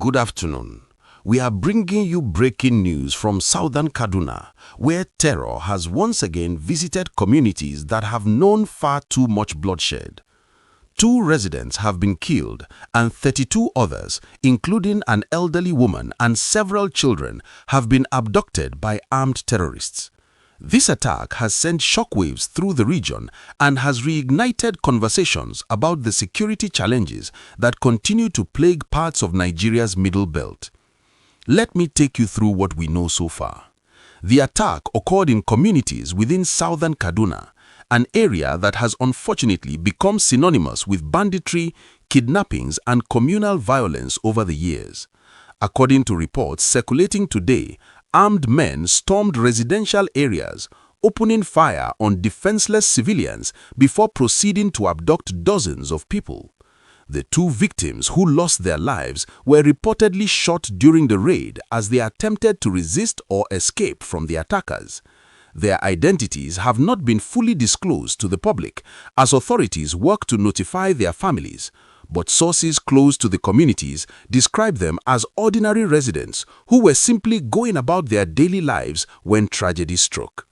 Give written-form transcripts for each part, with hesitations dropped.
Good afternoon. We are bringing you breaking news from southern Kaduna, where terror has once again visited communities that have known far too much bloodshed. 2 residents have been killed and 32 others, including an elderly woman and several children, have been abducted by armed terrorists. This attack has sent shockwaves through the region and has reignited conversations about the security challenges that continue to plague parts of Nigeria's Middle Belt. Let me take you through what we know so far. The attack occurred in communities within southern Kaduna, an area that has unfortunately become synonymous with banditry, kidnappings, and communal violence over the years. According to reports circulating today, armed men stormed residential areas, opening fire on defenseless civilians before proceeding to abduct dozens of people. The 2 victims who lost their lives were reportedly shot during the raid as they attempted to resist or escape from the attackers. Their identities have not been fully disclosed to the public as authorities work to notify their families, but sources close to the communities describe them as ordinary residents who were simply going about their daily lives when tragedy struck.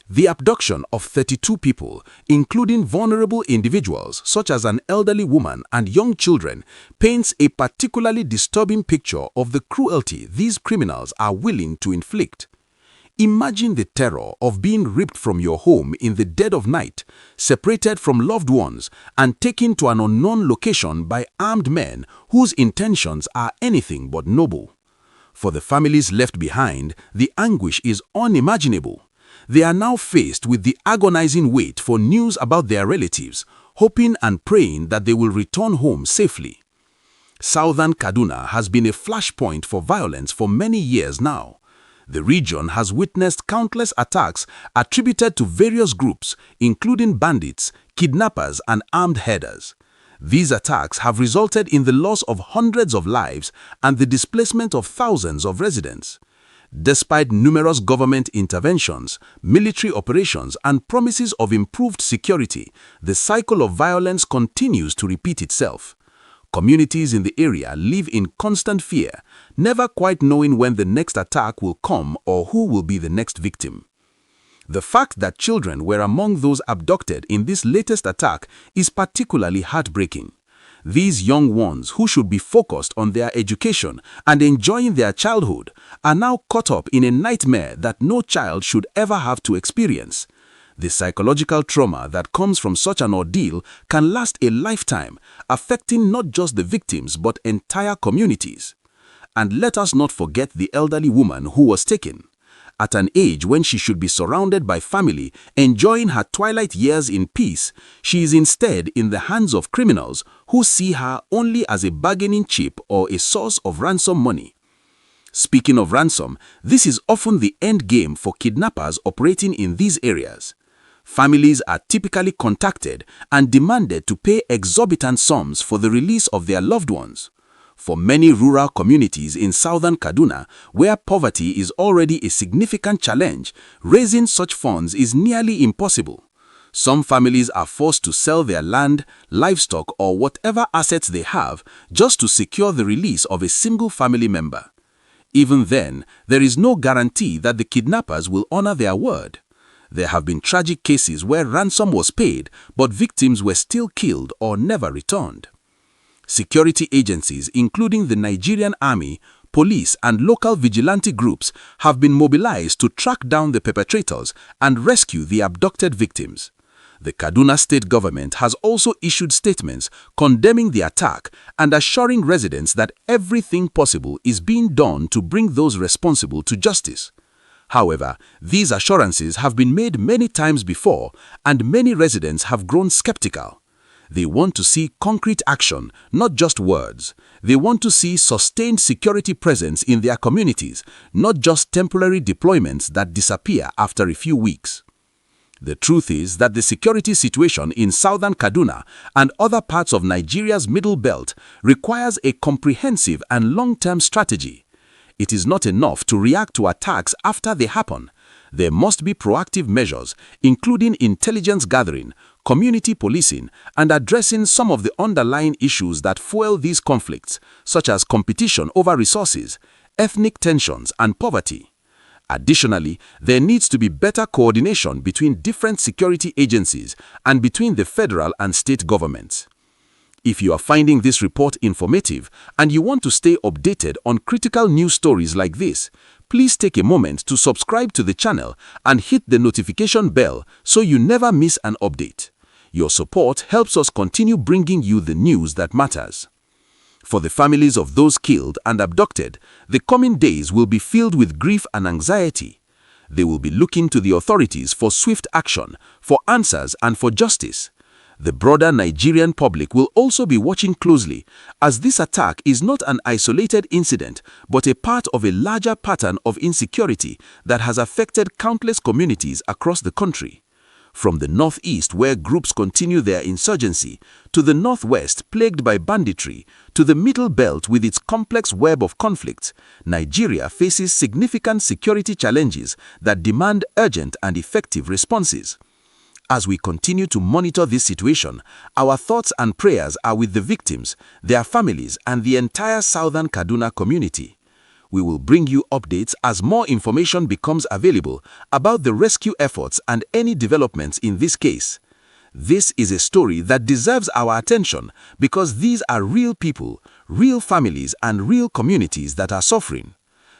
The abduction of 32 people, including vulnerable individuals such as an elderly woman and young children, paints a particularly disturbing picture of the cruelty these criminals are willing to inflict. Imagine the terror of being ripped from your home in the dead of night, separated from loved ones, and taken to an unknown location by armed men whose intentions are anything but noble. For the families left behind, the anguish is unimaginable. They are now faced with the agonizing wait for news about their relatives, hoping and praying that they will return home safely. Southern Kaduna has been a flashpoint for violence for many years now. The region has witnessed countless attacks attributed to various groups, including bandits, kidnappers, and armed herders. These attacks have resulted in the loss of hundreds of lives and the displacement of thousands of residents. Despite numerous government interventions, military operations, and promises of improved security, the cycle of violence continues to repeat itself. Communities in the area live in constant fear, never quite knowing when the next attack will come or who will be the next victim. The fact that children were among those abducted in this latest attack is particularly heartbreaking. These young ones, who should be focused on their education and enjoying their childhood, are now caught up in a nightmare that no child should ever have to experience. The psychological trauma that comes from such an ordeal can last a lifetime, affecting not just the victims but entire communities. And let us not forget the elderly woman who was taken. At an age when she should be surrounded by family, enjoying her twilight years in peace, she is instead in the hands of criminals who see her only as a bargaining chip or a source of ransom money. Speaking of ransom, this is often the end game for kidnappers operating in these areas. Families are typically contacted and demanded to pay exorbitant sums for the release of their loved ones. For many rural communities in southern Kaduna, where poverty is already a significant challenge, raising such funds is nearly impossible. Some families are forced to sell their land, livestock, or whatever assets they have just to secure the release of a single family member. Even then, there is no guarantee that the kidnappers will honor their word. There have been tragic cases where ransom was paid, but victims were still killed or never returned. Security agencies, including the Nigerian Army, police, and local vigilante groups, have been mobilized to track down the perpetrators and rescue the abducted victims. The Kaduna state government has also issued statements condemning the attack and assuring residents that everything possible is being done to bring those responsible to justice. However, these assurances have been made many times before, and many residents have grown skeptical. They want to see concrete action, not just words. They want to see sustained security presence in their communities, not just temporary deployments that disappear after a few weeks. The truth is that the security situation in southern Kaduna and other parts of Nigeria's Middle Belt requires a comprehensive and long-term strategy. It is not enough to react to attacks after they happen. There must be proactive measures, including intelligence gathering, community policing, and addressing some of the underlying issues that fuel these conflicts, such as competition over resources, ethnic tensions, and poverty. Additionally, there needs to be better coordination between different security agencies and between the federal and state governments. If you are finding this report informative and you want to stay updated on critical news stories like this, please take a moment to subscribe to the channel and hit the notification bell so you never miss an update. Your support helps us continue bringing you the news that matters. For the families of those killed and abducted, the coming days will be filled with grief and anxiety. They will be looking to the authorities for swift action, for answers, and for justice. The broader Nigerian public will also be watching closely, as this attack is not an isolated incident but a part of a larger pattern of insecurity that has affected countless communities across the country. From the northeast, where groups continue their insurgency, to the northwest, plagued by banditry, to the middle belt with its complex web of conflicts, Nigeria faces significant security challenges that demand urgent and effective responses. As we continue to monitor this situation, our thoughts and prayers are with the victims, their families, and the entire southern Kaduna community. We will bring you updates as more information becomes available about the rescue efforts and any developments in this case. This is a story that deserves our attention because these are real people, real families, and real communities that are suffering.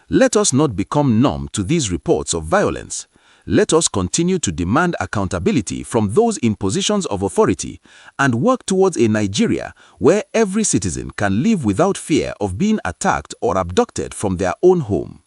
Let us not become numb to these reports of violence. Let us continue to demand accountability from those in positions of authority and work towards a Nigeria where every citizen can live without fear of being attacked or abducted from their own home.